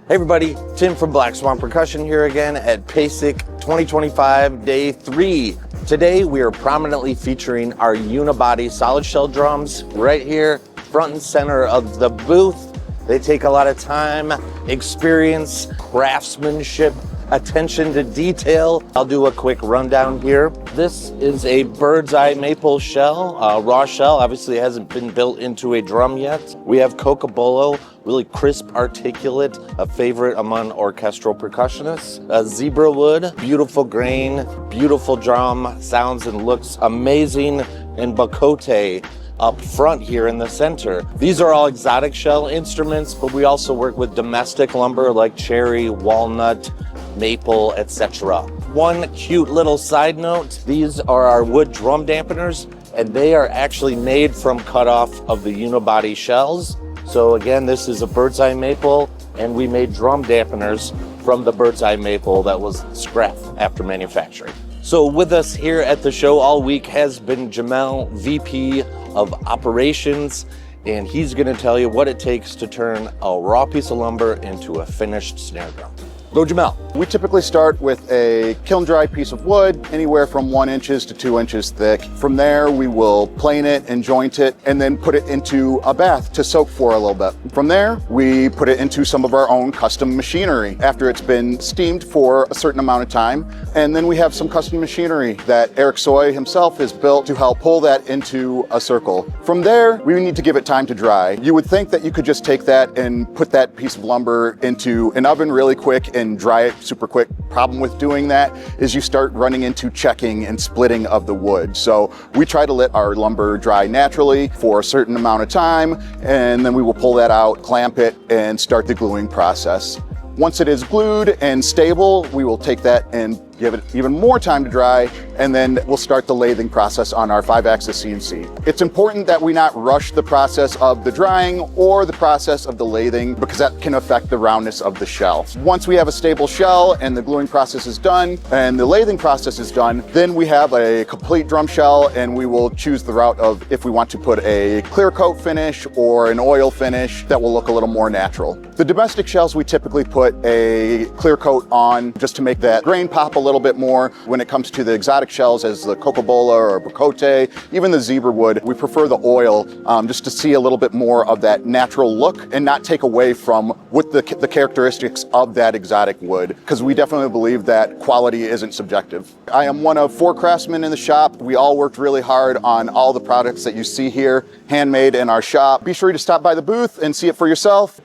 Hey everybody, Tim from Black Swan Percussion here again at PASIC 2025 Day 3. Today we are prominently featuring our unibody solid shell drums right here, front and center of the booth. They take a lot of time, experience, craftsmanship, attention to detail. I'll do a quick rundown here. This is a bird's eye maple shell, raw shell. Obviously it hasn't been built into a drum yet. We have cocobolo, really crisp, articulate, a favorite among orchestral percussionists. Zebra wood, beautiful grain, beautiful drum, sounds and looks amazing. And bacote up front here in the center. These are all exotic shell instruments, but we also work with domestic lumber like cherry, walnut, maple, etc. One cute little side note, these are our wood drum dampeners, and they are actually made from cutoff of the unibody shells. So again, this is a bird's eye maple, and we made drum dampeners from the bird's eye maple that was scrapped after manufacturing. So with us here at the show all week has been Jamel, VP of Operations, and he's gonna tell you what it takes to turn a raw piece of lumber into a finished snare drum. Go Jamel. We typically start with a kiln dry piece of wood, anywhere from 1 inches to 2 inches thick. From there, we will plane it and joint it and then put it into a bath to soak for a little bit. From there, we put it into some of our own custom machinery after it's been steamed for a certain amount of time. And then we have some custom machinery that Eric Soy himself has built to help pull that into a circle. From there, we need to give it time to dry. You would think that you could just take that and put that piece of lumber into an oven really quick and dry it super quick. Problem with doing that is you start running into checking and splitting of the wood. So we try to let our lumber dry naturally for a certain amount of time, and then we will pull that out, clamp it, and start the gluing process. Once it is glued and stable, we will take that and give it even more time to dry, and then we'll start the lathing process on our 5-axis CNC. It's important that we not rush the process of the drying or the process of the lathing, because that can affect the roundness of the shell. Once we have a stable shell and the gluing process is done and the lathing process is done, then we have a complete drum shell, and we will choose the route of if we want to put a clear coat finish or an oil finish that will look a little more natural. The domestic shells, we typically put a clear coat on just to make that grain pop a little bit more. When it comes to the exotic shells, as the cocobola or bacote, even the zebra wood, we prefer the oil just to see a little bit more of that natural look and not take away from what the characteristics of that exotic wood, because we definitely believe that quality isn't subjective. I am one of 4 craftsmen in the shop. We all worked really hard on all the products that you see here, handmade in our shop. Be sure to stop by the booth and see it for yourself.